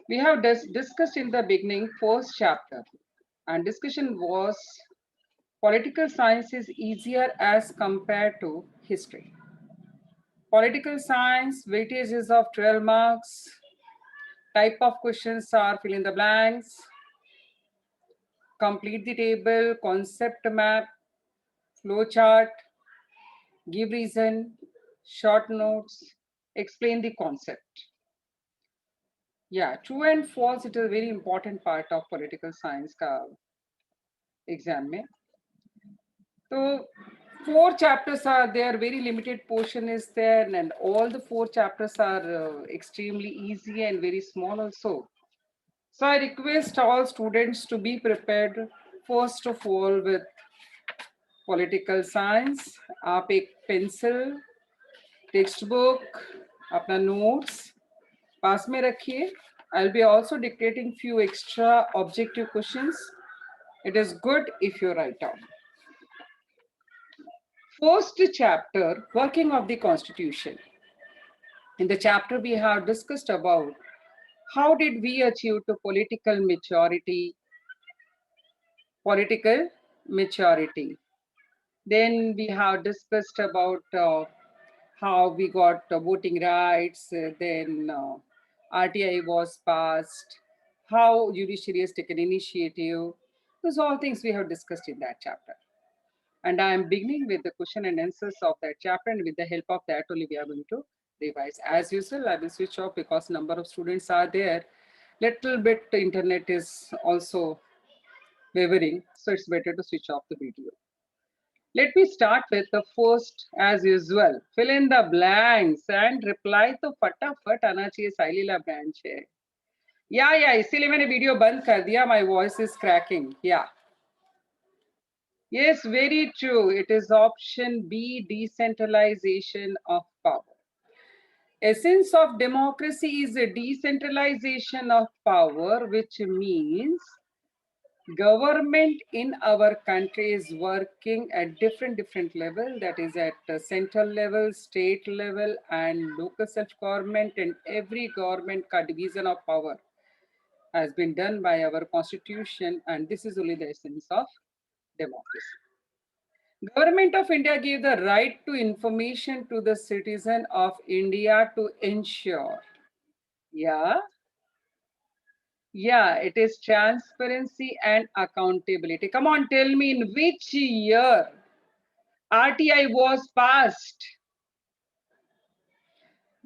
We have discussed in the beginning first chapter, and discussion was political science is easier as compared to history. Political science, weightage is of 12 marks. Type of questions are fill in the blanks, complete the table, concept map, flow chart, give reason, short notes, explain the concept. Yeah, true and false, it is a very important part of political science का exam में. So four chapters are there, very limited portion is there, and all the four chapters are extremely easy and very small also. So I request all students to be prepared first of all with political science. आप एक pencil, textbook, अपना notes पास में रखिए. I'll be also dictating few extra objective questions. It is good if you write down. First chapter, working of the Constitution. In the chapter, we have discussed about how did we achieve to political maturity. Then we have discussed about how we got voting rights, then RTI was passed, how judiciary has taken initiative. Those all things we have discussed in that chapter. And I am beginning with the question and answers of that chapter, and with the help of that only we are going to revise. As usual, I will switch off because number of students are there. Little bit internet is also wavering, so it's better to switch off the video. Let me start with the first, as usual. Fill in the blanks and reply तो फटाफट आना चाहिए. साइलीला branch है. या इसीलिए मैंने video बंद कर दिया. My voice is cracking. Yeah. Yes, very true. It is option B, decentralization of power. Essence of democracy is a decentralization of power, which means government in our country is working at different level, that is at central level, state level, and local self-government, and every government ka division of power has been done by our constitution, and this is only the essence of democracy. Government of India gave the right to information to the citizen of India to ensure. Yeah, yeah, it is transparency and accountability. Come on, tell me in which year RTI was passed?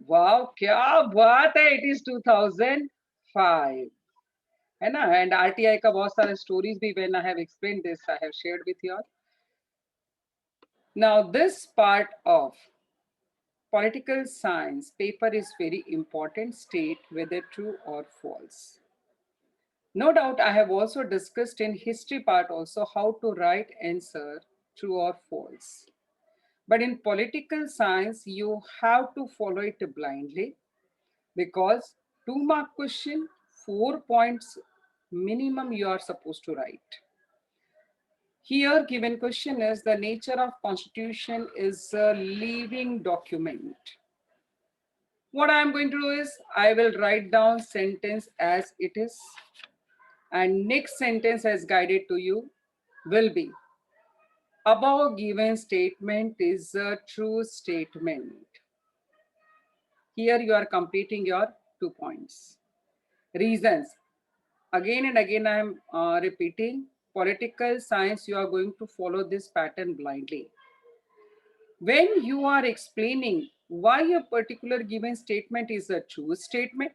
Wow, क्या बात है, it is 2005. है ना? And RTI का बहुत सारे stories भी when I have explained this, I have shared with you all. Now this part of political science paper is very important, state whether true or false. No doubt I have also discussed in history part also how to write answer true or false. But in political science, you have to follow it blindly because 2 mark question, 4 points minimum you are supposed to write. Here given question is the nature of constitution is a living document. What I am going to do is I will write down sentence as it is, and next sentence as guided to you will be above given statement is a true statement. Here you are completing your 2 points. Reasons. Again and again I am repeating, political science you are going to follow this pattern blindly. When you are explaining why a particular given statement is a true statement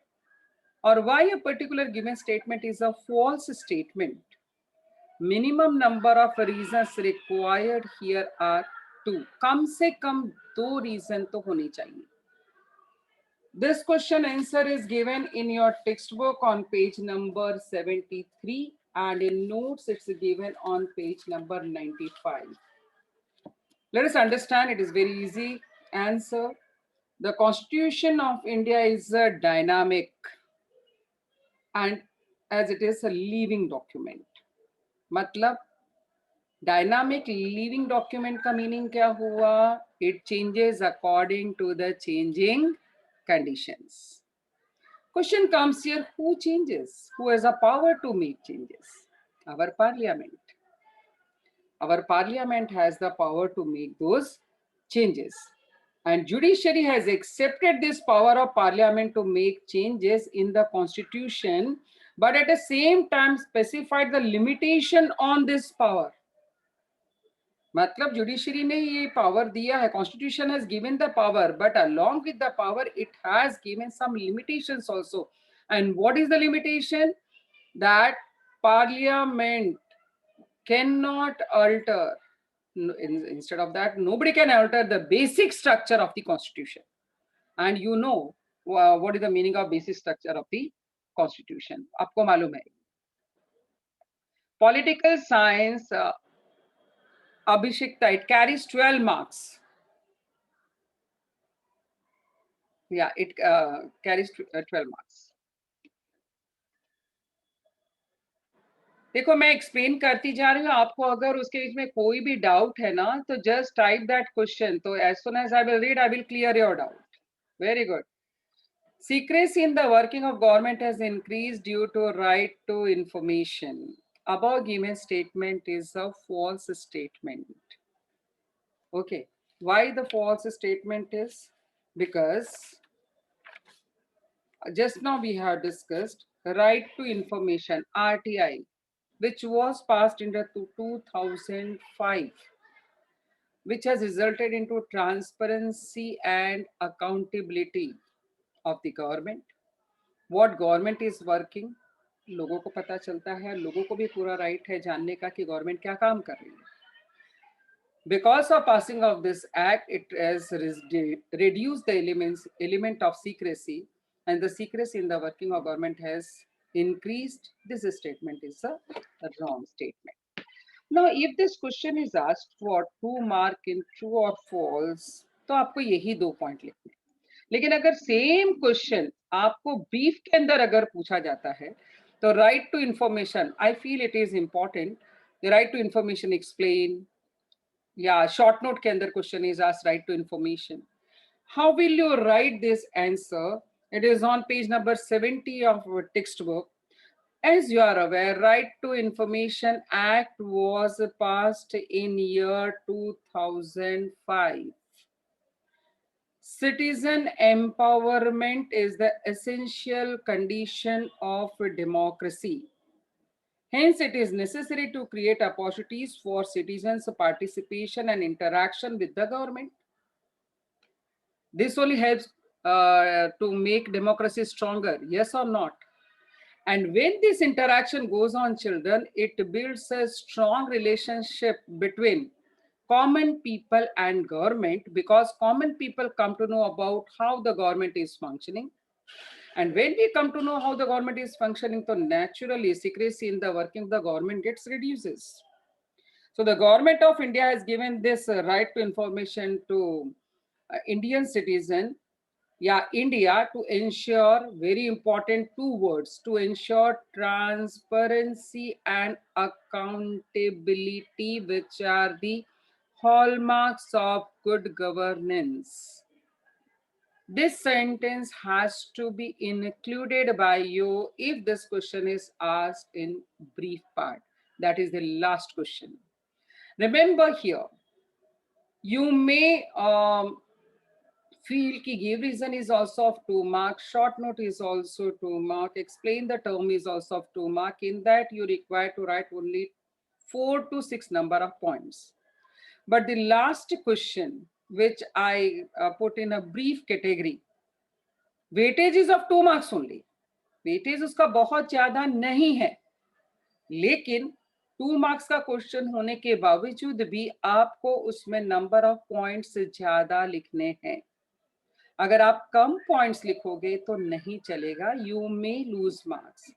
or why a particular given statement is a false statement, minimum number of reasons required here are 2. कम से कम 2 reason तो होनी चाहिए. This question answer is given in your textbook on page number 73, and in notes it's given on page number 95. Let us understand, it is very easy answer. The Constitution of India is a dynamic and as it is a living document. मतलब dynamic living document का meaning क्या हुआ? It changes according to the changing conditions. Question comes here, who changes? Who has a power to make changes? Our parliament. Our parliament has the power to make those changes. And judiciary has accepted this power of parliament to make changes in the constitution, but at the same time specified the limitation on this power. मतलब judiciary ने ये power दिया है, constitution has given the power, but along with the power it has given some limitations also. And what is the limitation? That parliament cannot alter, instead of that, nobody can alter the basic structure of the constitution. And you know what is the meaning of basic structure of the constitution. आपको मालूम है. Political science, Abhishek, it carries 12 marks. Yeah, it carries 12 marks. देखो मैं explain करती जा रही हूँ, आपको अगर उसके बीच में कोई भी डाउट है ना, तो जस्ट टाइप दैट क्वेश्चन, तो as soon as I will read I will clear your doubt. Very good. Secrecy in the working of government has increased due to right to information. Above given statement is a false statement. Okay, why the false statement is? Because just now we have discussed right to information, RTI, which was passed in the 2005, which has resulted into transparency and accountability of the government. What government is working, लोगों को पता चलता है, लोगों को भी पूरा right है जानने का कि गवर्नमेंट क्या काम कर रही है. Because of passing of this act, it has reduced the element of secrecy, and the secrecy in the working of government has increased. This statement is a wrong statement. Now, if this question is asked for 2 mark in true or false, तो आपको यही 2 point लिखने हैं. लेकिन अगर same question आपको brief के अंदर अगर पूछा जाता है, तो right to information, I feel it is important. The right to information explain, या शॉर्ट नोट के अंदर question is asked right to information. How will you write this answer? It is on page number 70 of text book. As you are aware, Right to Information Act was passed in year 2005. Citizen empowerment is the essential condition of democracy. Hence, it is necessary to create opportunities for citizens' participation and interaction with the government. This only helps to make democracy stronger, yes or not? And when this interaction goes on, children, it builds a strong relationship between common people and government, because common people come to know about how the government is functioning. And when we come to know how the government is functioning, so naturally secrecy in the working of the government gets reduces. So the government of India has given this right to information to Indian citizen, India, to ensure, very important 2 words, to ensure transparency and accountability, which are the hallmarks of good governance. This sentence has to be included by you if this question is asked in brief part. That is the last question. Remember here, you may feel ki give reason is also of 2 marks, short note is also 2 mark, explain the term is also of 2 mark. In that you require to write only 4 to 6 number of points. But the last question, which I put in a brief category, weightage is of 2 marks only. Weightage उसका बहुत ज्यादा नहीं है, लेकिन 2 marks का question होने के बावजूद भी आपको उसमें नंबर ऑफ पॉइंट्स ज्यादा लिखने हैं. अगर आप कम पॉइंट्स लिखोगे तो नहीं चलेगा, you may lose marks.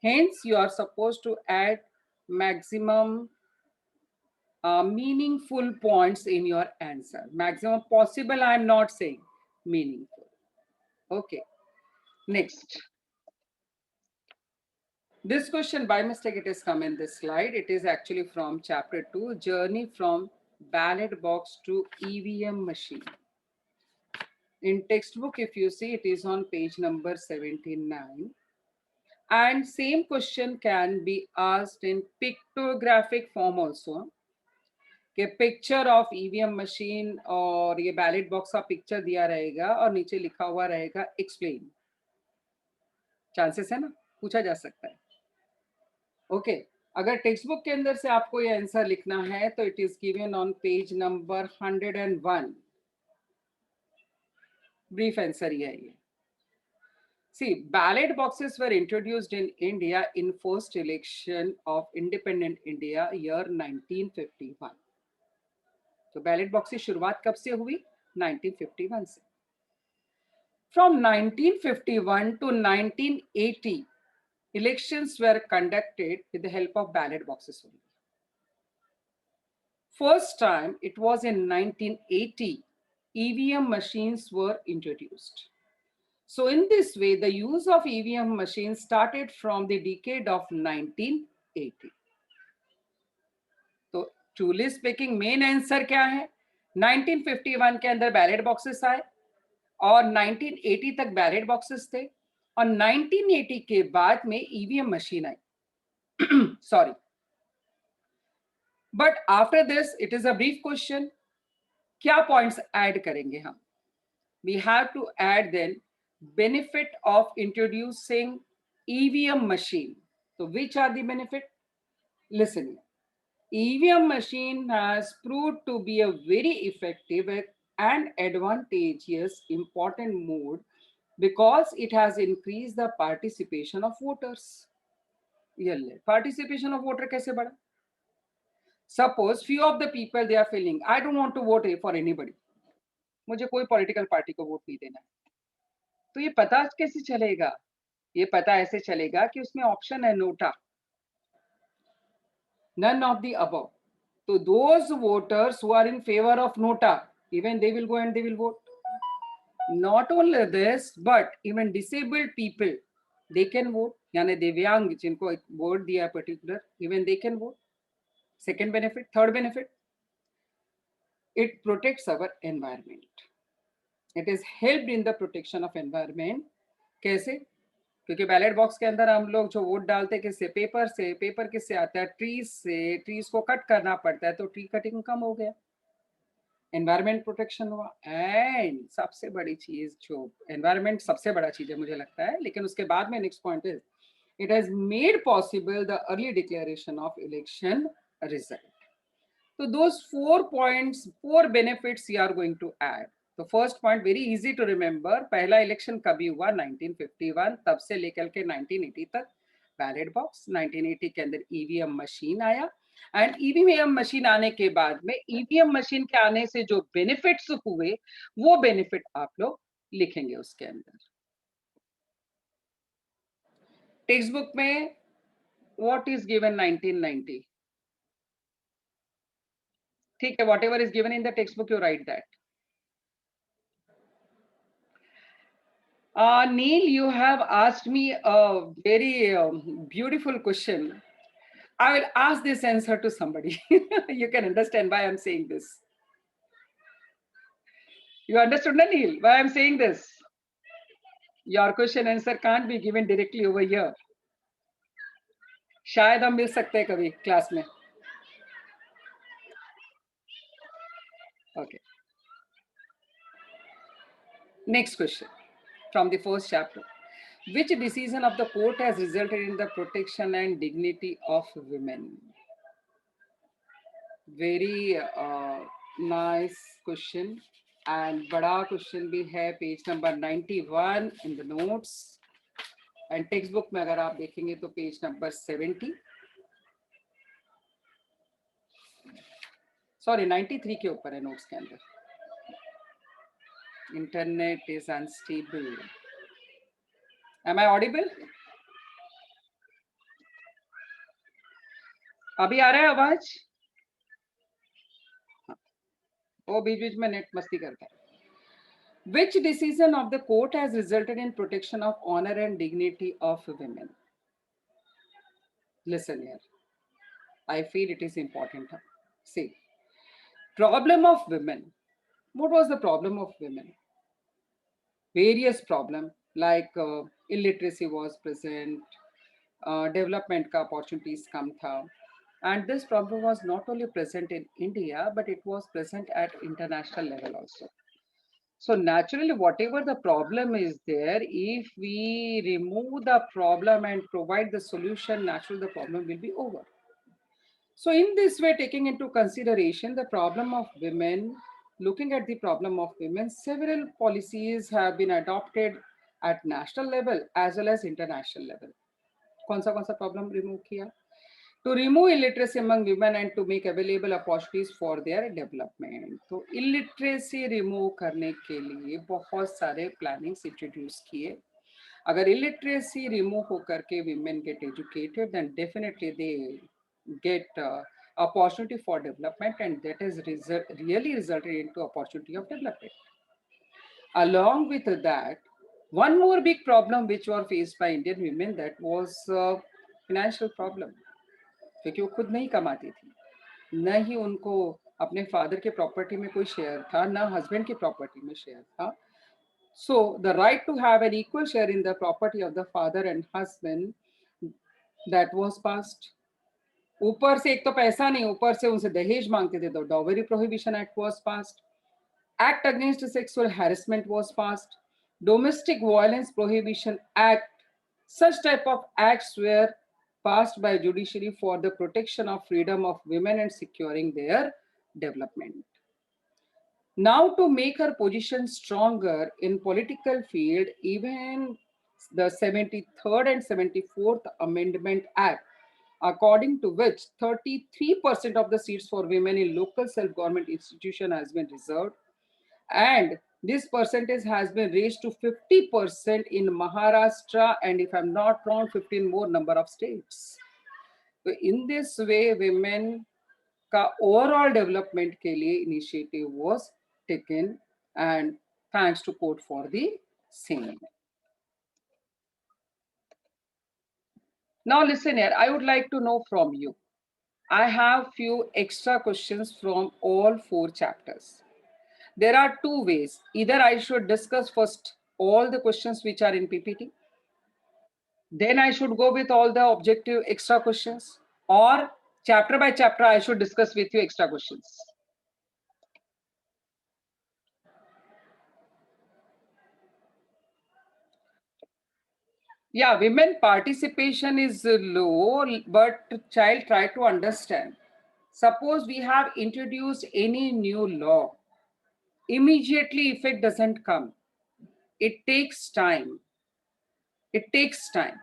Hence you are suppose to add maximum meaningful points in your answer. Maximum possible, I am not saying meaningful. Okay, next. This question by mistake it has come in this slide. It is actually from chapter 2, journey from ballot box to EVM machine. In textbook, if you see, it is on page number 79. And same question can be asked in pictographic form also. कि picture of EVM machine और ये ballot box का picture दिया रहेगा और नीचे लिखा हुआ रहेगा एक्सप्लेन. चांसेस है ना, पूछा जा सकता है. ओके अगर टेक्स्ट बुक के अंदर से आपको ये आंसर लिखना है तो it is given on page number 101. Brief answer ये है. See, ballot boxes were introduced in India in first election of independent India year 1951. तो बैलेट बॉक्स की शुरुआत कब से हुई? 1951 से. From 1951 to 1980, elections were conducted with the help of ballot boxes only. First time, it was in 1980, EVM machines were introduced. So in this way, the use of EVM machines started from the decade of 1980. तो truly speaking, main answer क्या है? 1951 के अंदर ballot boxes आए और 1980 तक ballot boxes थे और 1980 के बाद में ईवीएम मशीन आई. Sorry, but after this it is a brief question. क्या पॉइंट्स ऐड करेंगे हम? We have to add then benefit of introducing EVM machine. So which are the benefit? Listen, EVM machine has proved to be a very effective and advantageous important mode because it has increased the participation of voters. Participation of voter कैसे बढ़ा? Suppose few of the people they are feeling I don't want to vote for anybody. मुझे कोई political party को vote नहीं देना है. तो ये पता कैसे चलेगा? ये पता ऐसे चलेगा कि उसमें ऑप्शन है NOTA, none of the above. So those voters who are in favor of nota, even they will go and they will vote. Not only this, but even disabled people, they can vote. यानी दिव्यांग जिनको vote दिया particular, even they can vote. Second benefit. Third benefit, it protects our environment. It is helped in the protection of environment. कैसे? क्योंकि ballot box के अंदर हम लोग जो वोट डालते हैं किससे? पेपर से. पेपर किससे आता है? ट्रीज से. ट्रीज को कट करना पड़ता है तो ट्री कटिंग कम हो गया, एनवायरमेंट प्रोटेक्शन हुआ. एंड सबसे बड़ी चीज, जो एनवायरमेंट सबसे बड़ा चीज है मुझे लगता है, लेकिन उसके बाद में next point is it has made possible the early declaration of election result. तो दोस 4 points, 4 benefits you are going to add. तो first point very easy to remember. पहला इलेक्शन कभी हुआ? 1951. तब से लेकर के 1980 तक बैलेट बॉक्स. 1980 के अंदर ईवीएम मशीन आया एंड ईवीएम मशीन आने के बाद में ईवीएम मशीन के आने से जो बेनिफिट्स हुए वो बेनिफिट आप लोग लिखेंगे उसके अंदर. टेक्स्ट बुक में व्हाट इज गिवन 1990? ठीक है, what ever is given in the text book you right that. Neil, you have asked me a very beautiful question. I will ask this answer to somebody. You can understand why I'm saying this. You understood, na, Neil, why I'm saying this? Your question answer can't be given directly over here. शायद हम मिल सकते हैं कभी class में. Okay. Next question from the first chapter. Which decision of the court has resulted in the protection and dignity of women? Very nice question. And बड़ा question भी है, page number 91 in the notes. And text book में अगर आप देखेंगे तो page number 70, sorry 93 के ऊपर है नोट्स के अंदर. Internet is unstable. Am I audible? अभी आ रहा है आवाज? वो बीच बीच में नेट मस्ती करता है. Which decision of the court has resulted in protection of honor and dignity of women? Listen here. I feel it is important. See, problem of women. What was the problem of women? various problem like illiteracy was present, development का opportunities कम था, and this problem was not only present in India but it was present at international level also. So naturally, whatever the problem is there, if we remove the problem and provide the solution, naturally the problem will be over. So in this way, taking into consideration the problem of women, looking at the problem of women, several policies have been adopted at national level as well as international level. कौन सा problem remove किया? To remove illiteracy among women and to make available opportunities for their development. तो illiteracy remove करने के लिए बहुत सारे plannings introduce किए. अगर illiteracy remove होकर के women get educated, then definitely they get opportunity for development, and that has really resulted into opportunity of development. Along with that, one more big problem which were faced by Indian women, that was financial problem. क्योंकि वो खुद नहीं कमाती थी, न ही उनको अपने father के प्रॉपर्टी में कोई शेयर था, न हस्बैंड की प्रॉपर्टी में शेयर था. So the right to have an equal share in the property of the father and husband, that was passed. ऊपर से एक तो पैसा नहीं, ऊपर से उनसे दहेज मांगते थे, तो dowry prohibition act was passed. Act against sexual harassment was passed. Domestic violence prohibition act, such type of acts were passed by judiciary for the protection of freedom of women and securing their development. Now to make her position stronger in political field, even the 73rd and 74th Amendment Act, according to which 33% of the seats for women in local self-government institution has been reserved, and this percentage has been raised to 50% in Maharashtra, and if I'm not wrong, 15 more number of states. So in this way, women का overall development के लिए initiative was taken, and thanks to court for the same. Now listen here, I would like to know from you. I have few extra questions from all 4 chapters. There are 2 ways. Either I should discuss first all the questions which are in PPT, then I should go with all the objective extra questions, or chapter by chapter I should discuss with you extra questions. Yeah, women participation is low, but child, try to understand. Suppose we have introduced any new law, immediately effect doesn't come. It takes time. It takes time.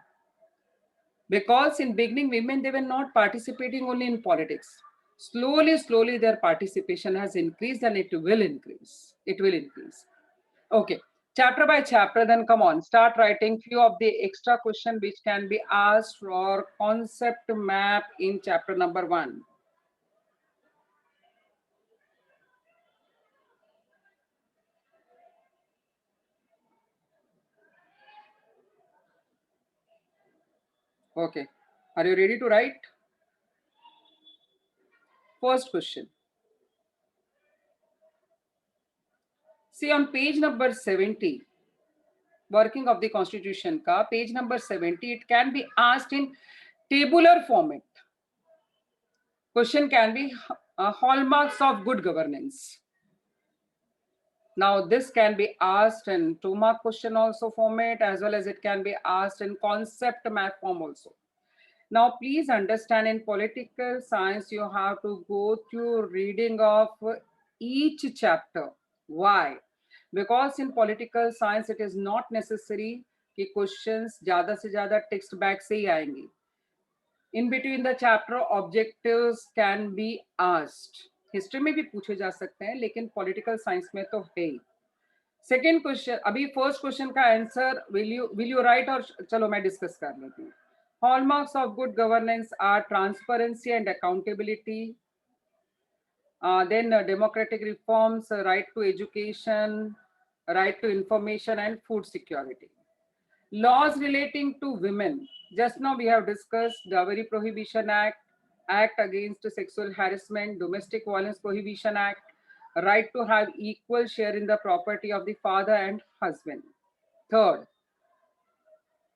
Because in beginning, women, they were not participating only in politics. Slowly, their participation has increased, and it will increase. It will increase. Okay, chapter by chapter, then come on, start writing few of the extra question which can be asked for concept map in chapter number 1. Okay, are you ready to write? First question. See on page number 70, working of the constitution ka, page number 70, it can be asked in tabular format. Question can be hallmarks of good governance. Now this can be asked in 2-mark question also format, as well as it can be asked in concept map form also. Now please understand, in political science you have to go through reading of each chapter. Why? Because in political science it is not necessary कि questions ज़्यादा से ज़्यादा text back से ही आएंगी. In between the chapter objectives can be asked. History में भी पूछे जा सकते हैं, लेकिन पॉलिटिकल साइंस में तो है ही. सेकेंड क्वेश्चन, अभी फर्स्ट क्वेश्चन का आंसर विल यू राइट, और चलो मैं डिस्कस कर लेती हूँ. Hallmarks of good governance are transparency and accountability, then democratic reforms, right to education, right to information, and food security. Laws relating to women, just now we have discussed Dowry Prohibition Act, Act Against Sexual Harassment, Domestic Violence Prohibition Act, right to have equal share in the property of the father and husband. Third,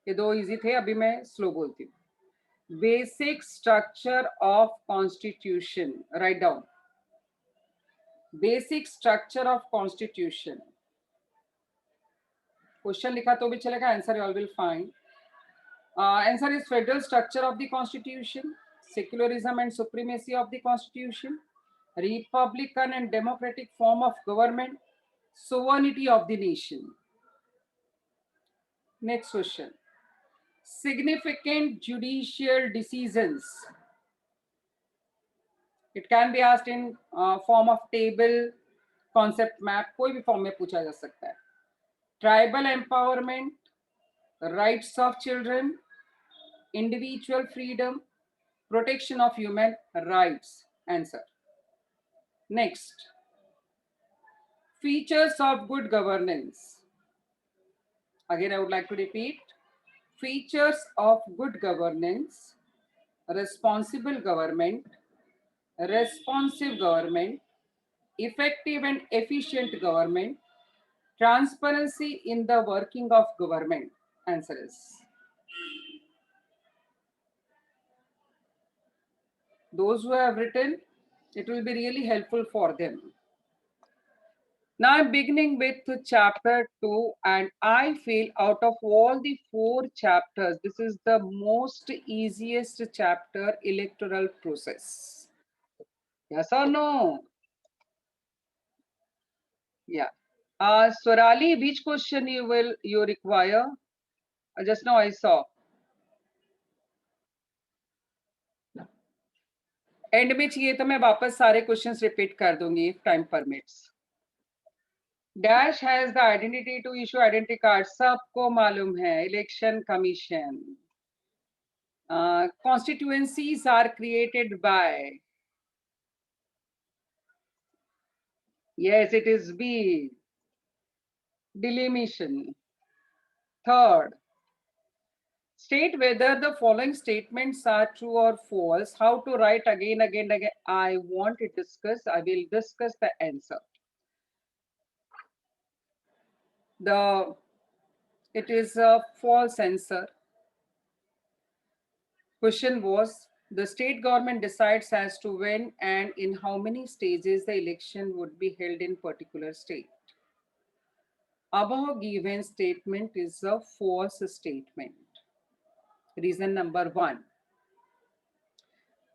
ये दो easy थे, अभी मैं slow बोलती हूँ. Basic structure of constitution, write down. Basic structure of constitution. Question लिखा तो भी चलेगा, answer you all will find. Answer is federal structure of the constitution, secularism and supremacy of the constitution, republican and democratic form of government, sovereignty of the nation. Next question. Significant judicial decisions. It can be asked in form of table, concept map, कोई भी form में पूछा जा सकता है. Tribal empowerment, rights of children, individual freedom, protection of human rights. Answer. Next, features of good governance. Again, I would like to repeat. Features of good governance: responsible government, responsive government, effective and efficient government, transparency in the working of government. Answer is. Those who have written, it will be really helpful for them. Now I'm beginning with chapter 2, and I feel out of all the 4 chapters, this is the most easiest chapter, electoral process. Yes or no? Yeah. Swarali, which question you require? Just now I saw. And में चाहिए तो मैं वापस सारे questions repeat कर दूंगी if time permits. Dash has the identity to issue identity card. सबको मालूम है, election commission. Constituencies are created by. Yes, it is B. Delimitation. Third, state whether the following statements are true or false. How to write again. I want to discuss. I will discuss the answer. It is a false answer. Question was, the state government decides as to when and in how many stages the election would be held in particular state. Above given statement is a false statement. Reason number 1.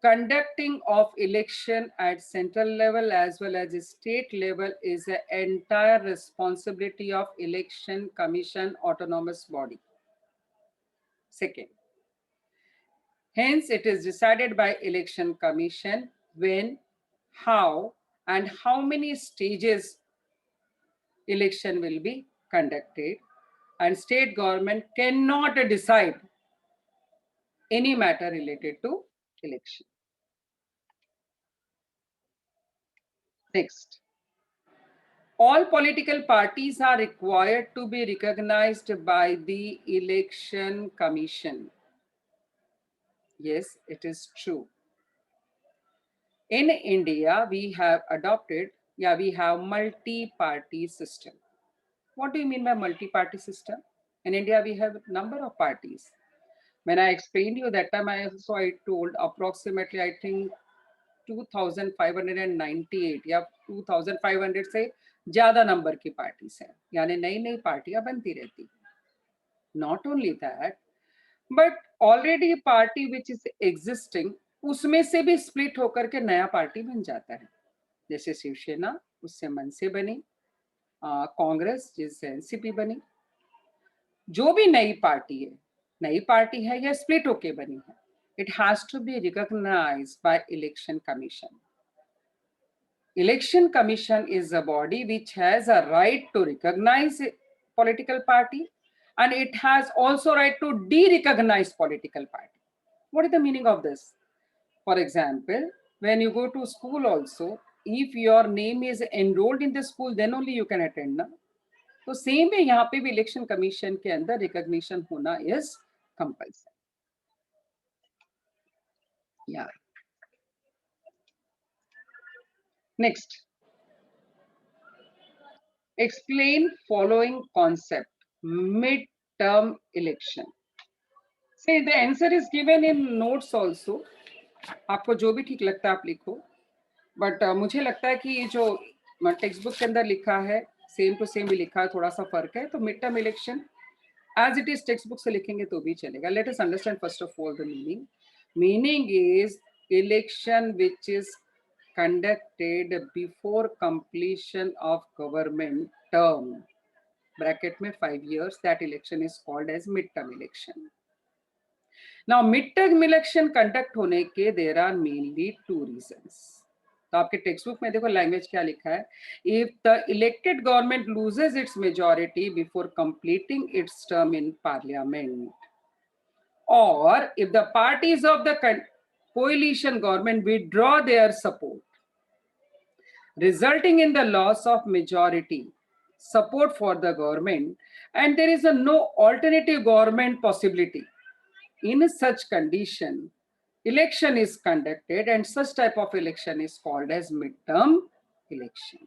Conducting of election at central level as well as state level is the entire responsibility of Election Commission autonomous body. Second, hence it is decided by Election Commission when, how, and how many stages election will be conducted, and state government cannot decide any matter related to election. Next, all political parties are required to be recognized by the Election Commission. Yes, it is true. In India, we have adopted, we have multi-party system. What do you mean by multi-party system? In India, we have a number of parties. When I explained you that time, I told approximately, I think 2598 या 2500 से ज्यादा number की parties हैं, यानी नई नई पार्टियां बनती रहती. Not only that, but already party which is existing, उसमें से भी स्प्लिट होकर के नया पार्टी बन जाता है. जैसे शिवसेना, उससे मनसे बनी, कांग्रेस जिससे एनसीपी बनी. जो भी नई पार्टी है या स्प्लिट होके बनी है, it has to be recognized by Election Commission. Election Commission is a body which has a right to recognize a political party, and it has also right to de-recognize political party. What is the meaning of this? For example, when you go to school also, if your name is enrolled in the school, then only you can attend. Na? तो same है यहाँ पे भी election commission के अंदर recognition होना is compulsory. Yeah. Next, explain following concept. mid-term election. See, the answer is given in notes also. आपको जो भी ठीक लगता है आप लिखो, बट मुझे लगता है कि ये जो टेक्स्ट बुक के अंदर लिखा है सेम टू सेम भी लिखा है, थोड़ा सा फर्क है. तो mid term election as it is text book से लिखेंगे तो भी चलेगा. Let us understand first of all the meaning. Meaning is election which is conducted before completion of government term, bracket में 5 years, that election is called as midterm election. Now midterm election conduct होने के there are mainly 2 reasons. तो आपके text book में देखो language क्या लिखा है. If the elected government loses its majority before completing its term in parliament, or if the parties of the coalition government withdraw their support, resulting in the loss of majority support for the government, and there is no alternative government possibility. In such condition, election is conducted, and such type of election is called as midterm election.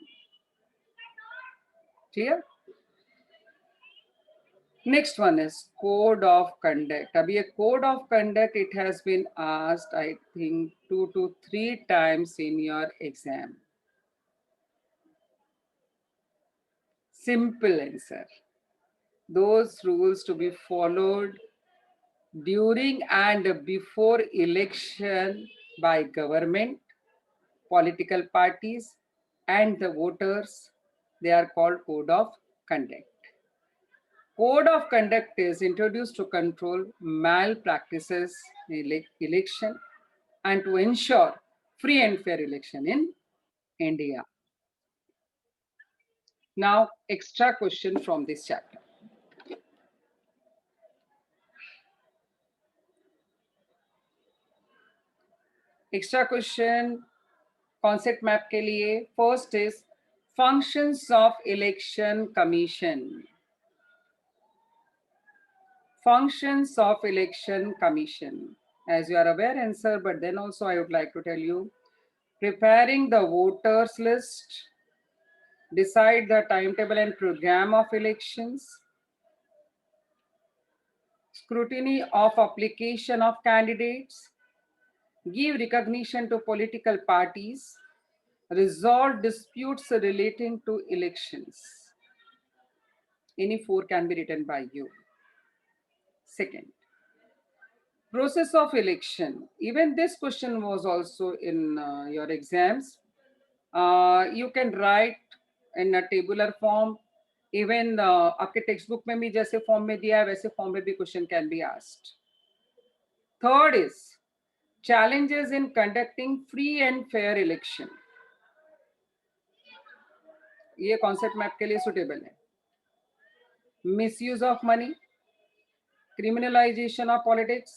Clear? Next one is code of conduct. Abhi a code of conduct, it has been asked, I think 2 to 3 times in your exam. Simple answer. Those rules to be followed during and before election by government, political parties, and the voters, they are called code of conduct. Code of conduct is introduced to control malpractices in election and to ensure free and fair election in India. Now, extra question from this chapter. Extra question concept map के लिए. First is functions of election commission. Functions of election commission. As you are aware, answer, but then also I would like to tell you, preparing the voters list, decide the timetable and program of elections, scrutiny of application of candidates, give recognition to political parties, resolve disputes relating to elections. Any 4 can be written by you. Second, process of election. Even this question was also in your exams. You can write in a tabular form. Even आपके text book में भी जैसे form में दिया है वैसे form में भी question can be asked. Third is challenges in conducting free and fair election. ये कॉन्सेप्ट मैप के लिए सुटेबल है. Misuse of money, criminalization of politics,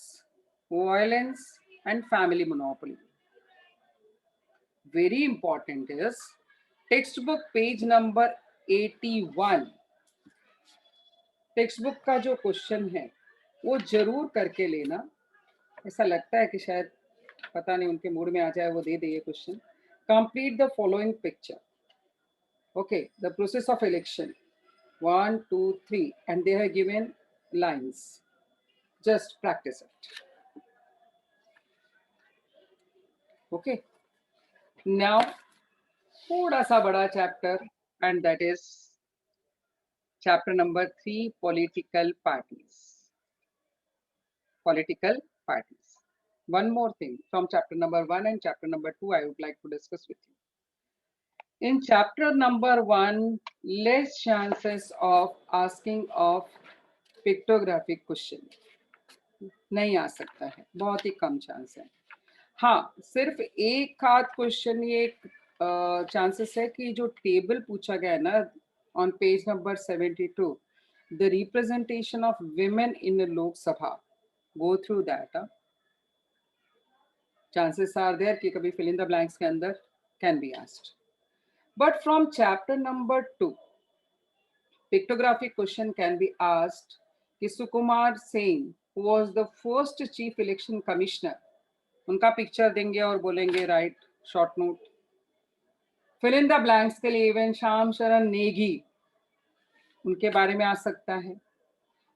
violence, and family monopoly. Very important is textbook page number 81. Text book का जो question है वो जरूर करके लेना. ऐसा लगता है कि शायद पता नहीं उनके मूड में आ जाए वो दे दे ये question. Complete the following picture. Okay, the process of election 1, 2, 3, and they have given lines. Just practice it. Okay. Now, थोड़ा सा बड़ा chapter, and that is chapter number 3, political parties. Political parties. One more thing from chapter number 1 and chapter number 2 I would like to discuss with you. In chapter number 1, less chances of asking of pictographic question. नहीं आ सकता है, बहुत ही कम chance है. हाँ, सिर्फ एक आध question ये चांसेस है कि जो टेबल पूछा गया है ना on page number 72, the representation of women in Lok Sabha, go through that. Chances are there कि कभी फिल इन द ब्लैंक्स के अंदर can be asked. But from chapter number 2, pictographic question can be asked कि Sukumar Sen who was the first chief election commissioner, उनका picture देंगे और बोलेंगे write short note. Fill in the blanks के लिए even Shyam शरण नेगी, उनके बारे में आ सकता है.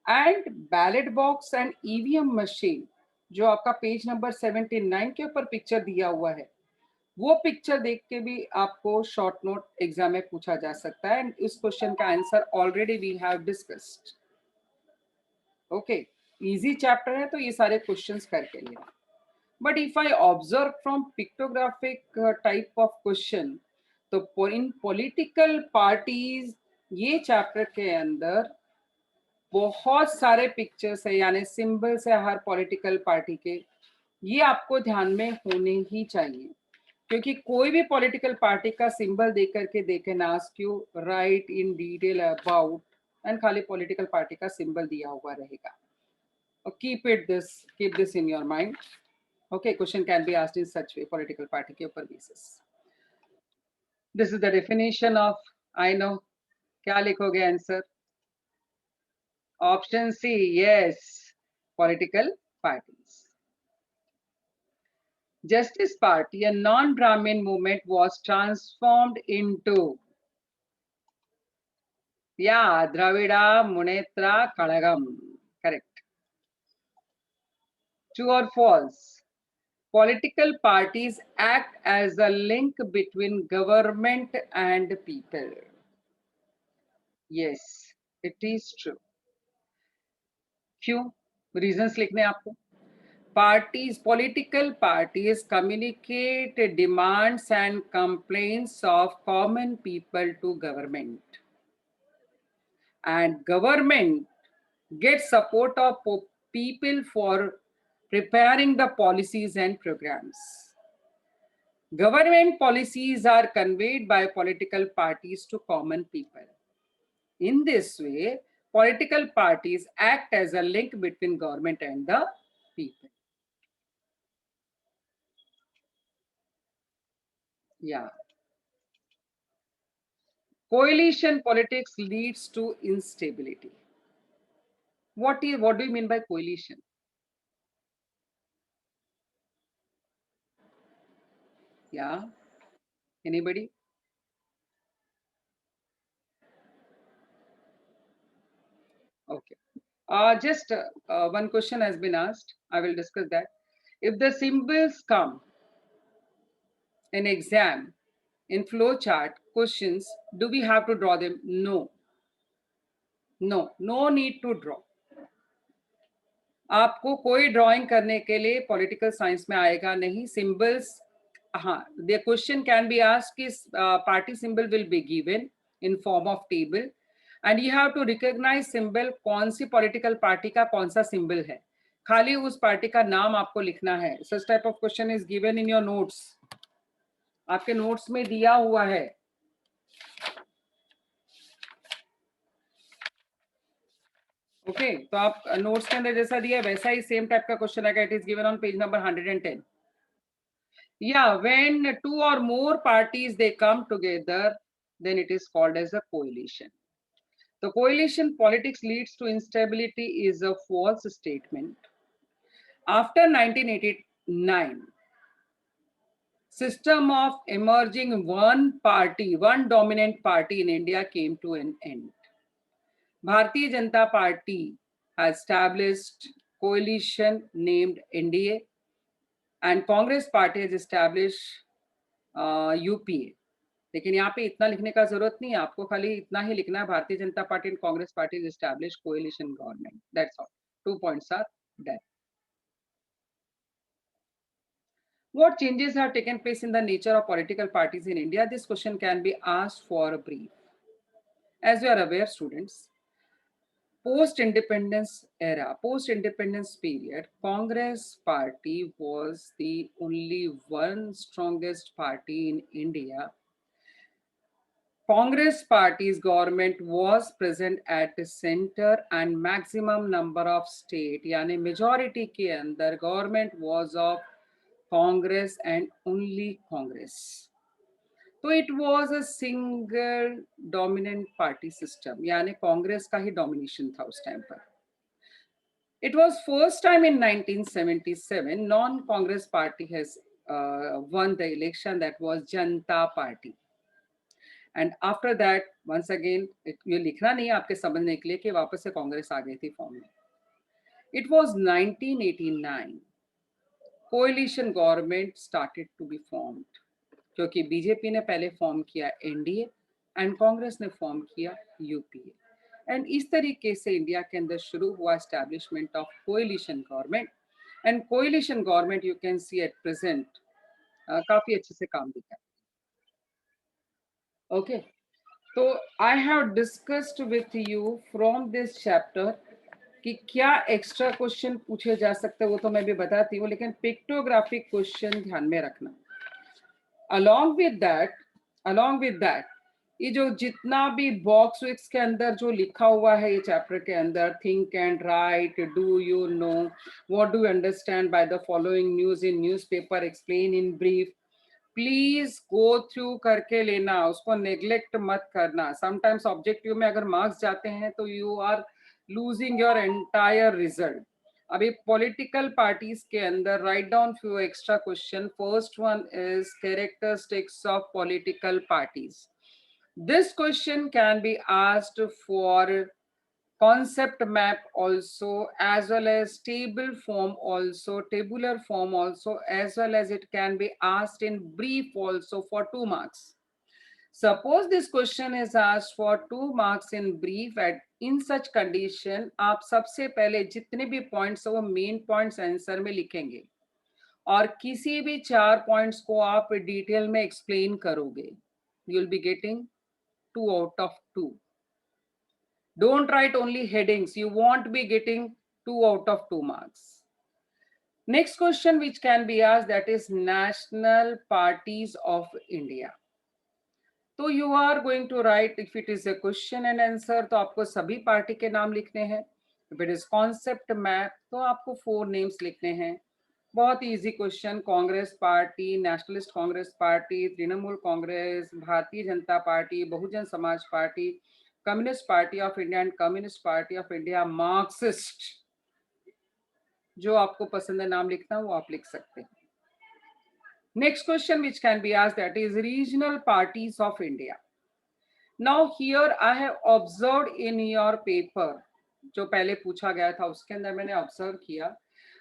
And ballot box and EVM machine, जो आपका पेज नंबर 79 के ऊपर पिक्चर दिया हुआ है, वो पिक्चर देख के भी आपको शॉर्ट नोट एग्जाम में पूछा जा सकता है। एंड इस क्वेश्चन का answer already we have discussed. Okay, easy chapter है तो ये सारे क्वेश्चंस करके लेना। But if I observe from pictographic type of question, तो इन पॉलिटिकल पार्टीज ये चैप्टर के अंदर बहुत सारे पिक्चर्स है, यानी सिंबल्स है हर पॉलिटिकल पार्टी के, ये आपको ध्यान में होने ही चाहिए। क्योंकि कोई भी पॉलिटिकल पार्टी का सिंबल देख करके they can ask you right in detail about, and खाली पॉलिटिकल पार्टी का सिंबल दिया हुआ रहेगा। keep this in your mind. Okay, question can be asked in such way, political party के ऊपर basis. This is the definition of I know. क्या लिखोगे answer? Option C, yes, political parties. Justice Party, a non-Brahmin movement, was transformed into, yeah, Dravida Munnetra Kalagam. Correct. True or false? Political parties act as a link between government and people. Yes, it is true. क्यों? Reasons लिखने हैं आपको. Parties, political parties communicate demands and complaints of common people to government. And government gets support of people for preparing the policies and programs. Government policies are conveyed by political parties to common people. In this way, political parties act as a link between government and the people. Yeah. Coalition politics leads to instability. What do you mean by coalition? Yeah. Anybody? Okay. Just one question has been asked. I will discuss that. If the symbols come in exam, in flow chart questions, do we have to draw them? No. No need to draw. आपको कोई drawing करने के लिए political science में आएगा नहीं. Symbols, हाँ, the question can be asked कि party symbol will be given in form of table and you have to recognise symbol, कौन सी पॉलिटिकल पार्टी का कौन सा सिंबल है, खाली उस पार्टी का नाम आपको लिखना है. सच type of question is given in your notes, आपके नोट्स में दिया हुआ है. ओके, तो आप नोट्स के अंदर जैसा दिया है वैसा ही सेम टाइप का क्वेश्चन आएगा. It is given on page number 110. Yeah, when two or more parties they come together, then it is called as a coalition. The coalition politics leads to instability is a false statement. After 1989, system of emerging one party, one dominant party in India came to an end. Bharatiya Janata Party has established coalition named NDA, and Congress Party has established UPA. लेकिन यहाँ पे इतना लिखने का जरूरत नहीं है, आपको खाली इतना ही लिखना है, Bharatiya Janata party and Congress party establish coalition government. That's all. 2 points are done. What changes have taken place in the nature of political parties in India? This question can be asked for a brief. As you are aware, students, post-independence era, post-independence period, Congress party was the only one strongest party in India. Congress party's government was present at the center and maximum number of state, यानी majority के अंदर government was of Congress and only Congress. So it was a single dominant party system, यानी Congress का ही domination था उस time पर. It was first time in 1977 non-Congress party has won the election, that was Janata Party. And after that once again, ये लिखना नहीं है आपके समझने के लिए कि वापस से कांग्रेस आ गई थी फॉर्म में. It was 1989 coalition government started to be formed, क्योंकि बीजेपी ने पहले फॉर्म किया एनडीए एंड कांग्रेस ने फॉर्म किया यूपीए. एंड इस तरीके से इंडिया के अंदर शुरू हुआ establishment of coalition government. And coalition government you can see at present काफी अच्छे से काम दिखा. ओके, तो I have discussed with you from this chapter कि क्या एक्स्ट्रा क्वेश्चन पूछे जा सकते हैं, वो तो मैं भी बताती हूँ, लेकिन पिक्टोग्राफिक क्वेश्चन ध्यान में रखना. along with that ये जो जितना भी बॉक्स विक्स के अंदर जो लिखा हुआ है ये चैप्टर के अंदर, think and right, do you know, what do you understand by the following news in newspaper, explain in brief, please go through करके लेना, उसको नेग्लेक्ट मत करना. समटाइम्स ऑब्जेक्टिव में अगर मार्क्स जाते हैं तो you are losing your entire result. अभी पॉलिटिकल पार्टीज के अंदर right down few extra question. First one is characteristics of political parties. This question can be asked for concept map also, as well as tabular form also, as well as it can be asked in brief also for 2 marks. Suppose this question is asked for 2 marks in brief, at in such condition आप सबसे पहले जितने भी points वो main points answer में लिखेंगे और किसी भी 4 points को आप डिटेल में explain करोगे. You will be getting 2 out of 2. Don't write only headings. You won't be getting 2 out of 2 marks. Next question which can be asked, that is national parties of India. तो you are going to write, if it is a question and answer, तो आपको सभी party के नाम लिखने हैं. If it is concept map, तो आपको 4 names लिखने हैं. बहुत easy question. Congress party, nationalist Congress party, Trinamool Congress, Bharatiya Janata party, Bahujan Samaj party, communist Party of India and Communist Party of India, Marxist. जो आपको पसंद है नाम लिखना वो आप लिख सकते हैं. Next question which can be asked, that is regional parties of India. Now here I have observed in your paper, जो पहले पूछा गया था उसके अंदर मैंने ऑब्जर्व किया.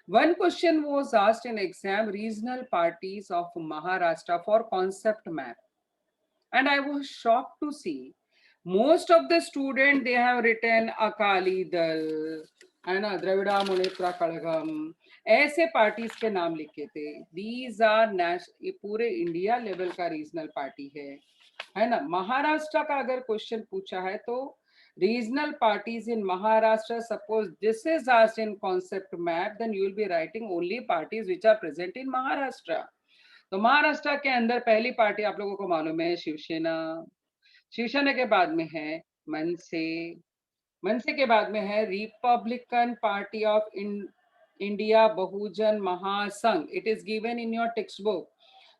One question was asked in exam, regional parties of Maharashtra for concept map, and I was shocked to see most of the students, they have written Akali Dal and Dravida Munnetra Kalagam, ऐसे parties के नाम लिखे थे. These are ये पूरे India level का regional party है ना. महाराष्ट्र का अगर क्वेश्चन पूछा है तो regional parties in Maharashtra, suppose this is asked in concept map, then you will be writing only parties which are present in Maharashtra. तो महाराष्ट्र के अंदर पहली पार्टी आप लोगों को मालूम है शिवसेना. शिवसेना के बाद में है मनसे. मनसे के बाद में है रिपब्लिकन पार्टी ऑफ इंडिया, बहुजन महासंघ. It is given in your text book,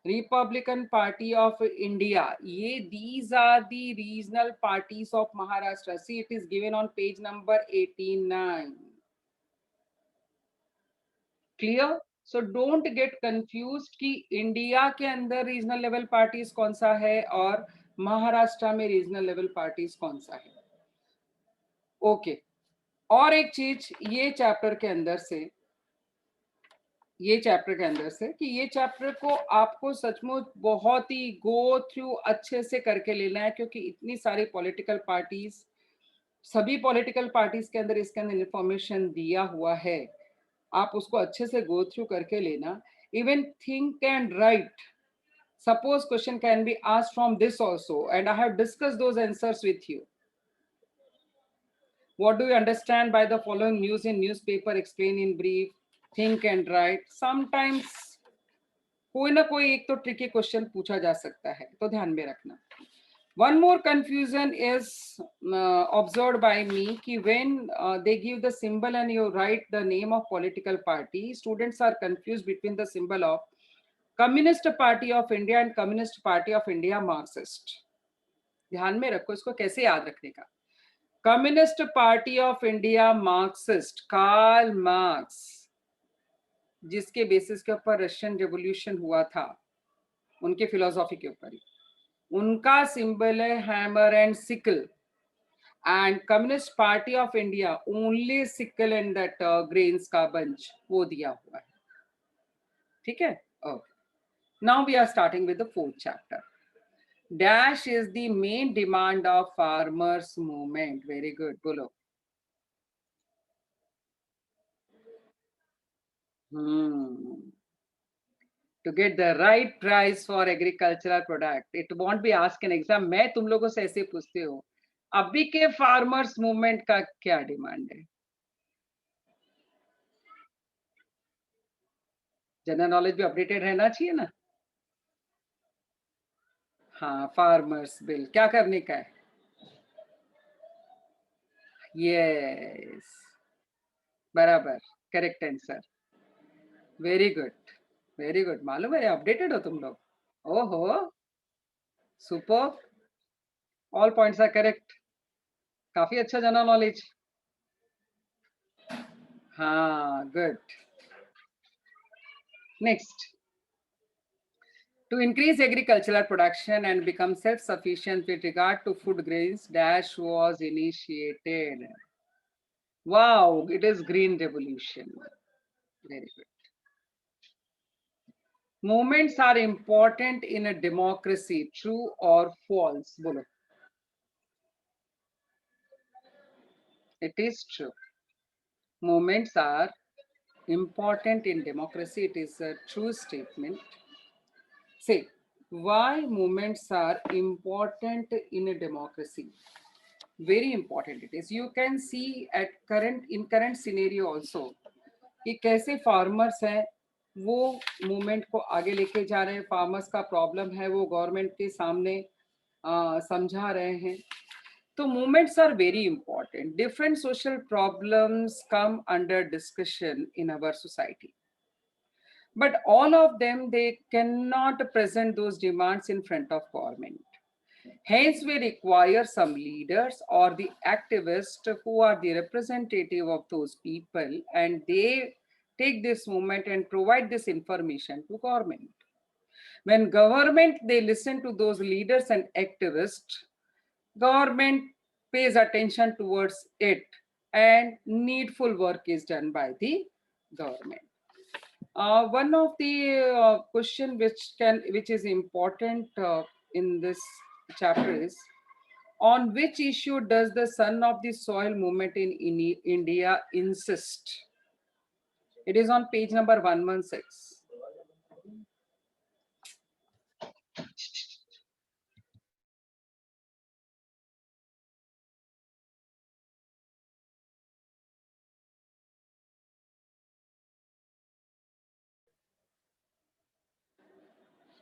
Republican Party of India. These are the regional parties of Maharashtra. See, it is given on page number 89. Clear? So don't get confused कि India के अंदर regional level parties कौन सा है और महाराष्ट्र में regional level parties कौन सा है. ओके. और एक चीज ये चैप्टर के अंदर से कि ये चैप्टर को आपको सचमुच बहुत ही गो थ्रू अच्छे से करके लेना है, क्योंकि इतनी सारी पॉलिटिकल पार्टीज, सभी पॉलिटिकल पार्टीज के अंदर इसके अंदर इंफॉर्मेशन दिया हुआ है. आप उसको अच्छे से गो थ्रू करके लेना. Even think and right, suppose question can be asked from this also, and I have discussed those answers with you. What do you understand by the following news in newspaper, explain in brief, think and right. Sometimes कोई ना कोई एक तो tricky question पूछा जा सकता है, तो ध्यान में रखना. One more confusion is observed by me कि when they give the symbol and you write the name of political party, students are confused between the symbol of Communist Party of India and Communist Party of India Marxist. ध्यान में रखो, इसको कैसे याद रखने का. Communist Party of India Marxist, Karl Marx, जिसके basis के ऊपर रशियन रेवोल्यूशन हुआ था, उनके फिलोसॉफी के ऊपर ही. उनका सिंबल है hammer and sickle, and Communist Party of India only sickle and that grains का बंच वो दिया हुआ है. ठीक है. Okay, now we are starting with the fourth chapter. Dash is the main demand of farmers movement. Very good. बोलो. To get the right price for agricultural product. It won't be asked in exam. मैं तुम लोगों से ऐसे पूछती हूँ. अभी के फार्मर्स मूवमेंट का क्या डिमांड है? जनरल नॉलेज भी अपडेटेड रहना चाहिए ना. हाँ, फार्मर्स बिल क्या करने का है? यस, बराबर, correct answer. Very good, very good. मालूम है, अपडेटेड हो तुम लोग. ओहो, super. All points are correct. काफी अच्छा जनरल नॉलेज. हाँ, good. Next. To increase agricultural production and become self-sufficient with regard to food grains, Dash was initiated. Wow, it is Green Revolution. Very good. Movements are important in a democracy. True or false? Bolo. It is true. Movements are important in democracy. It is a true statement. Say, why movements are important in a democracy? Very important it is. You can see at current scenario also कि कैसे farmers हैं वो movement को आगे लेके जा रहे हैं. फार्मर्स का प्रॉब्लम है वो गवर्नमेंट के सामने समझा रहे हैं. तो movements are very important. Different social problems come under discussion in our society, but all of them, they cannot present those demands in front of government. Hence, we require some leaders or the activists who are the representative of those people, and they take this movement and provide this information to government. When government, they listen to those leaders and activists, government pays attention towards it, and needful work is done by the government. One of the question which is important in this chapter is, on which issue does the Son of the Soil movement in India insist? It is on page number 116.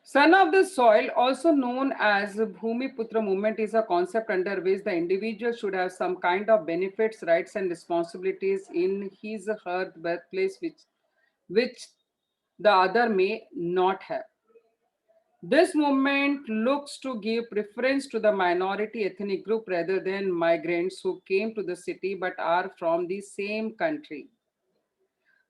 Son of the soil, also known as Bhumiputra movement, is a concept under which the individual should have some kind of benefits, rights, and responsibilities in his or her birthplace, which the other may not have. This movement looks to give preference to the minority ethnic group rather than migrants who came to the city but are from the same country.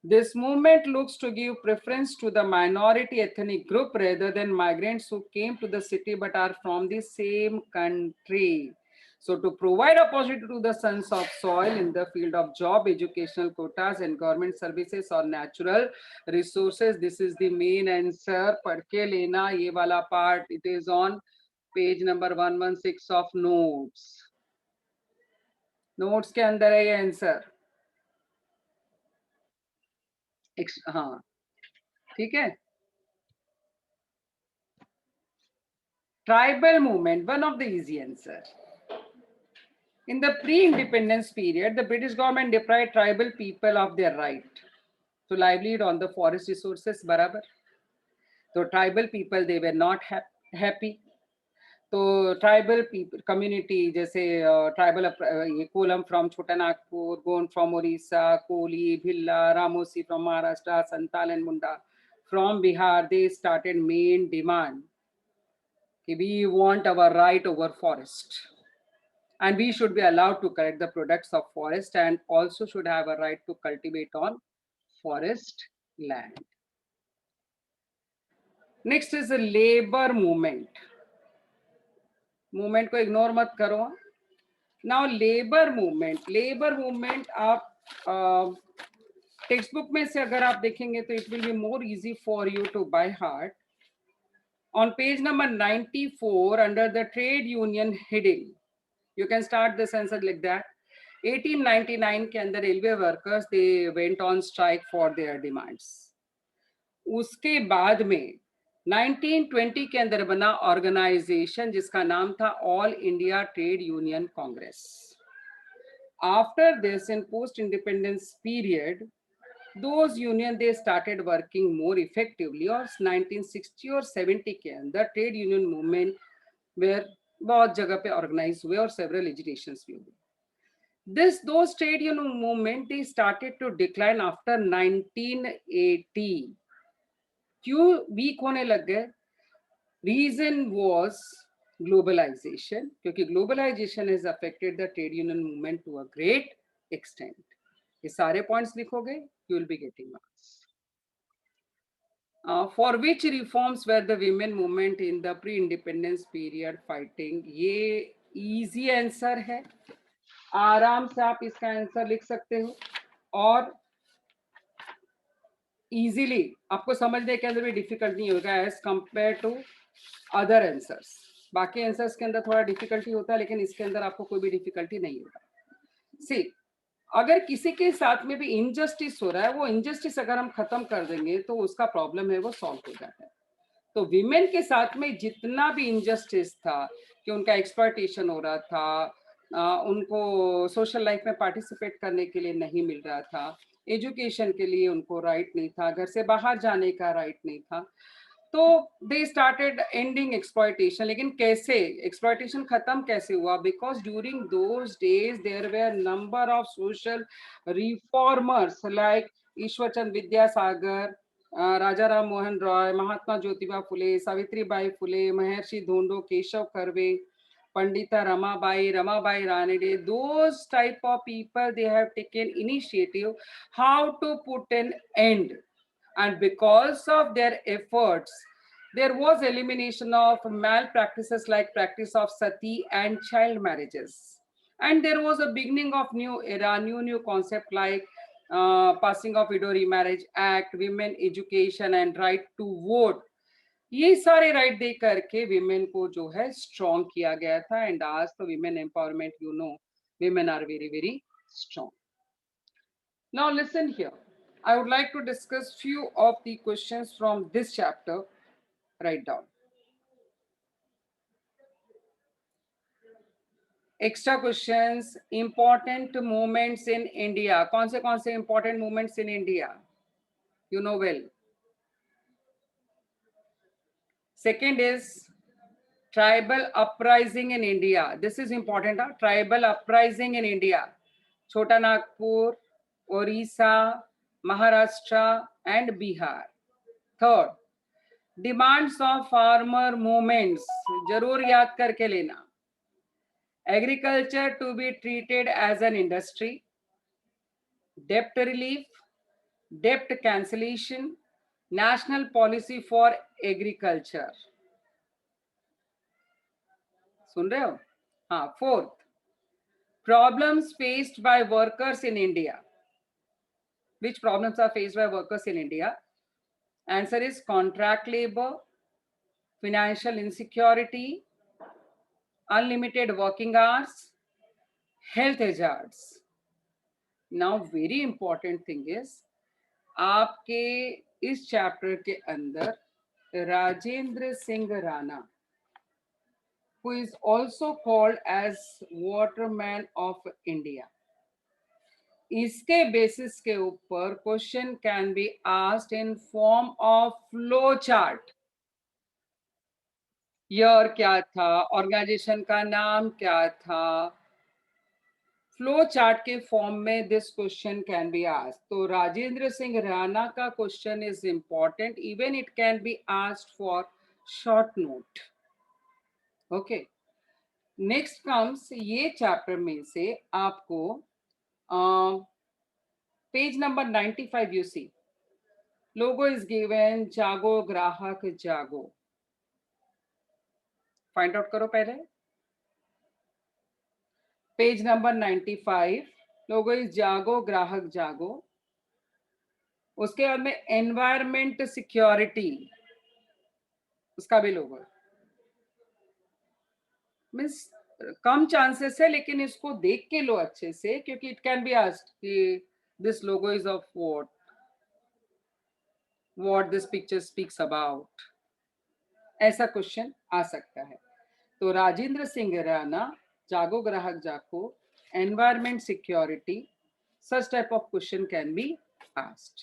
This movement looks to give preference to the minority ethnic group rather than migrants who came to the city but are from the same country. So, to provide opportunity to the sons of soil in the field of job, educational quotas, and government services or natural resources, this is the main answer. पढ़ के लेना ये वाला part. It is on page number 116 of notes. Notes के अंदर है ये answer. हाँ, ठीक है. Tribal movement, one of the easy answer. In the pre-independence period, the British government deprived tribal people of their right to livelihood on the forest resources. बराबर. So tribal people, they were not happy. तो tribal community जैसे tribal ये Kolam from Chota Nagpur, Gond from Orissa, Koli, Bhilla, Ramosi from Maharashtra, Santal and Munda from Bihar, they started main demand कि we want our right over forest, and we should be allowed to collect the products of forest and also should have a right to cultivate on forest land. Next is the labor movement. Movement को ignore मत करो. Now labour movement आप text book में से अगर आप देखेंगे तो it will be more easy for you to by heart. On page number 94 under the trade union heading, you can start the sentence like that. 1899 के अंदर railway workers they went on strike for their demands. उसके बाद में 1920 के अंदर बना organisation जिसका नाम था all India trade union Congress. After this in post independence period those union they started working more effectively. और 1960 और 70 के अंदर ट्रेड यूनियन मूवमेंट वेयर बहुत जगह पे ऑर्गेनाइज हुए और सेवरल एजुकेशंस भी हुए. those trade union movement they started to decline after 1980. क्यों वीक होने लग गए? रीजन was globalization, क्योंकि globalization has affected the trade union movement to a great extent. ये सारे पॉइंट्स लिखोगे, you will be getting marks. For which reforms were the women movement in the pre-independence period fighting? ये easy answer है, आराम से आप इसका answer लिख सकते हो और इजीली आपको समझने के अंदर भी डिफिकल्ट नहीं होगा as compare to other answers. बाकी आंसर्स के अंदर थोड़ा डिफिकल्टी होता है लेकिन इसके अंदर आपको कोई भी डिफिकल्टी नहीं होगा. सी, अगर किसी के साथ में भी इनजस्टिस हो रहा है, वो इनजस्टिस अगर हम खत्म कर देंगे तो उसका प्रॉब्लम है वो सॉल्व हो जाता है. तो विमेन के साथ में जितना भी इनजस्टिस था कि उनका एक्सप्लॉयटेशन हो रहा था, उनको सोशल लाइफ में पार्टिसिपेट करने के लिए नहीं मिल रहा था, एजुकेशन के लिए उनको राइट नहीं था, घर से बाहर जाने का राइट नहीं था, तो दे स्टार्टेड एंडिंग एक्सप्लॉयटेशन. लेकिन कैसे एक्सप्लॉयटेशन खत्म कैसे हुआ? Because during those days there were number of social reformers like Ishwar Chandra Vidyasagar, Raja Ram Mohan Roy, Mahatma Jyotiba Phule, Savitribai Phule, Maharshi Dhondo, Keshav Karve, Pandita Ramabai Ranade, those type of people, they have taken initiative how to put an end. And because of their efforts, there was elimination of malpractices like practice of sati and child marriages. And there was a beginning of new era, new concept like passing of Widow Remarriage Act, women education and right to vote. ये सारे right they करके women को जो है strong किया गया था. And आज तो women empowerment, you know, women are very very strong. Now listen here, I would like to discuss few of the questions from this chapter. Write down. Extra questions, important movements in India. कौन से important movements in India? You know well. Second is tribal uprising in India. This is important. Tribal uprising in India. Chota Nagpur, Orissa, Maharashtra, and Bihar. Third, demands of farmer movements. जरूर याद करके लेना. Agriculture to be treated as an industry. Debt relief, debt cancellation, national policy for agriculture. सुन रहे हो? हाँ. Fourth, problems faced by workers in India. Which problems are faced by workers in India? Answer is contract labor, financial insecurity, unlimited working hours, health hazards. Now, very important thing is, आपके इस chapter के अंदर Rajendra Singh Rana, who is also called as Waterman of India, इसके basis के ऊपर question can be asked in form of flow chart. Year क्या था, organisation का नाम क्या था, फ्लो चार्ट के फॉर्म में this question can be asked. तो राजेंद्र सिंह राणा का question is important, even it can be asked for short note. Okay, next comes, ये चैप्टर में से आपको page number 95 you see logo is given, जागो ग्राहक जागो. फाइंड आउट करो पहले. पेज नंबर 95, लोगो इज जागो ग्राहक जागो। उसके बाद में एनवायरमेंट सिक्योरिटी, उसका भी लोगो मीन्स कम चांसेस है, लेकिन इसको देख के लो अच्छे से, क्योंकि इट कैन बी आस्क्ड कि this logo is of what this picture speaks about, ऐसा क्वेश्चन आ सकता है। तो राजेंद्र सिंह राणा, जागो ग्राहक जागो, environment security, such type of question can be asked.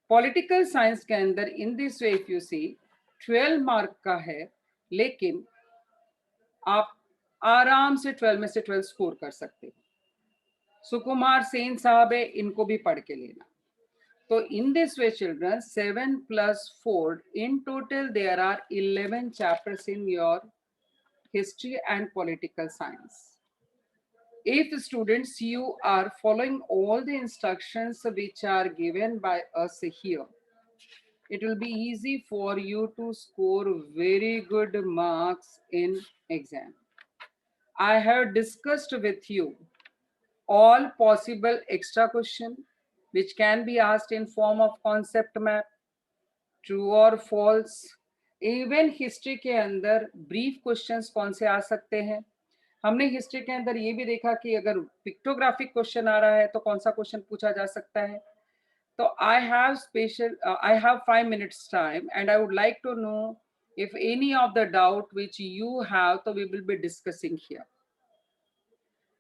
Political science के अंदर in this way if you see 12 mark का है, लेकिन आप आराम से 12 में से 12 स्कोर कर सकते हो। सुकुमार सेन साहब है, इनको भी पढ़ के लेना। तो in this way children, 7 plus 4, in total there are 11 chapters in your history and political science. If students you are following all the instructions which are given by us here, it will be easy for you to score very good marks in exam. I have discussed with you all possible extra question which can be asked in form of concept map, true और false. Even history के अंदर brief questions कौन से आ सकते हैं। हमने history के अंदर ये भी देखा कि अगर पिक्टोग्राफिक क्वेश्चन आ रहा है तो कौन सा क्वेश्चन पूछा जा सकता है। तो I have 5 minutes time and I would like to know if any of the doubt which you have, so we will be discussing here.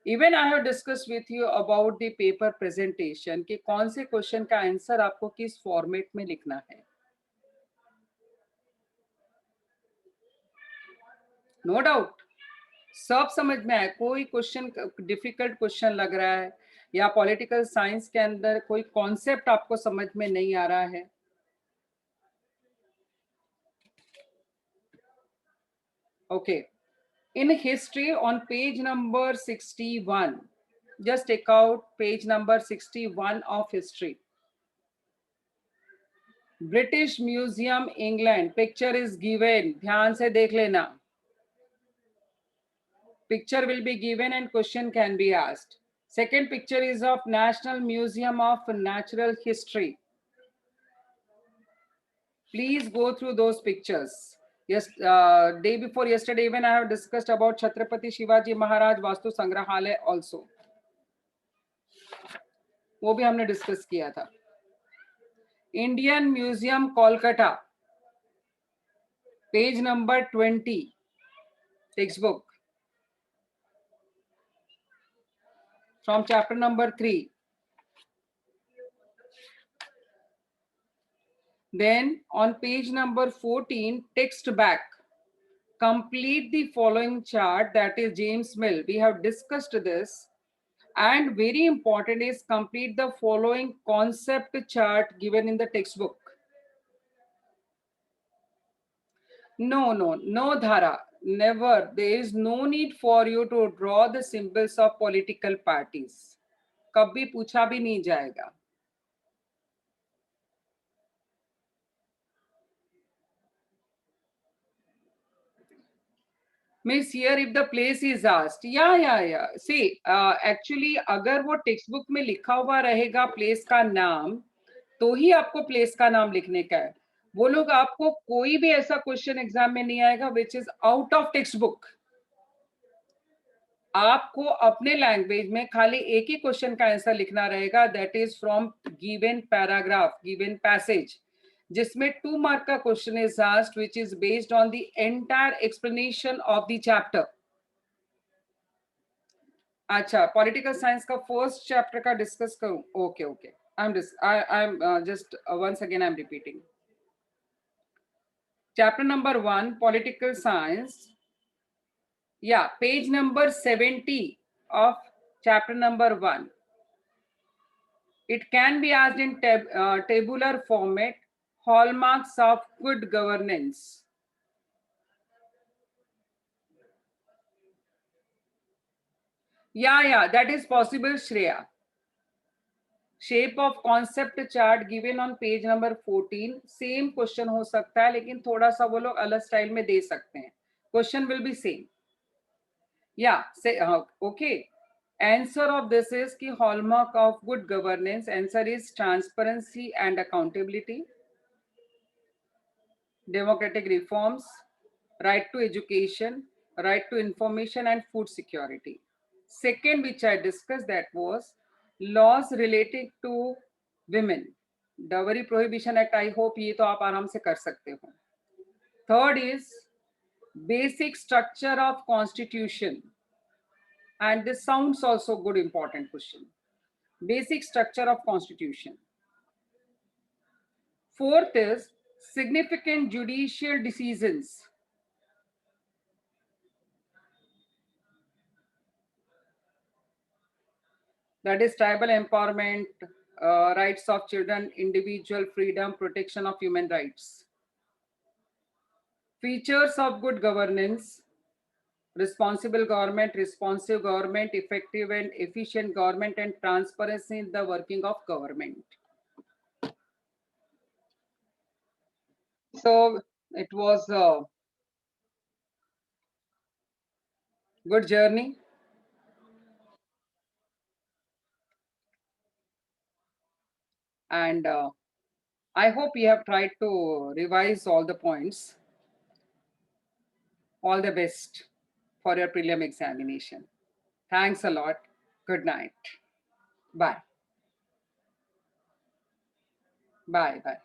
Even I have discussed with you about the paper presentation कि कौन से question का answer आपको किस format में लिखना है। No doubt सब समझ में आए। कोई क्वेश्चन डिफिकल्ट क्वेश्चन लग रहा है या पॉलिटिकल साइंस के अंदर कोई कॉन्सेप्ट आपको समझ में नहीं आ रहा है, okay. In history on page number 61, just take out page number 61 of history. British Museum England, picture is given, ध्यान से देख लेना। Picture will be given and question can be asked. Second picture is of National Museum of Natural History. Please go through those pictures. Yes, day before yesterday even I have discussed about Chhatrapati Shivaji Maharaj Vastu Sangrahalaya also. वो भी हमने discuss किया था। Indian museum Kolkata, page number 20, text book from chapter number 3. Then on page number 14, text back, complete the following chart, that is James Mill. We have discussed this, and very important is complete the following concept chart given in the textbook. No Dhara, never. There is no need for you to draw the symbols of political parties. कभी पूछा भी नहीं जाएगा। Miss, here if the place is asked, yeah. See, actually अगर वो text book में लिखा हुआ रहेगा प्लेस का नाम, तो ही आपको प्लेस का नाम लिखने का है। वो लोग आपको कोई भी ऐसा क्वेश्चन एग्जाम में नहीं आएगा which is out of text book. आपको अपने लैंग्वेज में खाली एक ही क्वेश्चन का आंसर लिखना रहेगा, that is from given paragraph, given passage, जिसमें 2 मार्क का question is asked which is based on the entire explanation of the chapter. अच्छा, पॉलिटिकल साइंस का फर्स्ट चैप्टर का डिस्कस करूं? Okay, I am just once again I am repeating. Chapter number 1, political science, yeah, page number 70 of chapter number 1. It can be asked in tabular format, hallmarks of good governance. Yeah, that is possible, Shreya. Shape of concept chart given on page number 14, same question हो सकता है, लेकिन थोड़ा सा वो लोग अलग style में दे सकते हैं। Question will be same. Yeah, say okay. Answer of this is ki hallmark of good governance. Answer is transparency and accountability, democratic reforms, right to education, right to information, and food security. Second, which I discussed, that was laws related to women. Dowry Prohibition Act, I hope ये तो आप आराम से कर सकते हो. Third is basic structure of constitution, and this sounds also good important question. Basic structure of constitution. Fourth is significant judicial decisions. That is tribal empowerment, rights of children, individual freedom, protection of human rights. Features of good governance: responsible government, responsive government, effective and efficient government, and transparency in the working of government. So it was a good journey, and I hope you have tried to revise all the points. All the best for your prelim examination. Thanks a lot. Good night. Bye. Bye. Bye.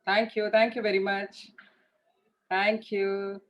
Thank you. Thank you very much. Thank you.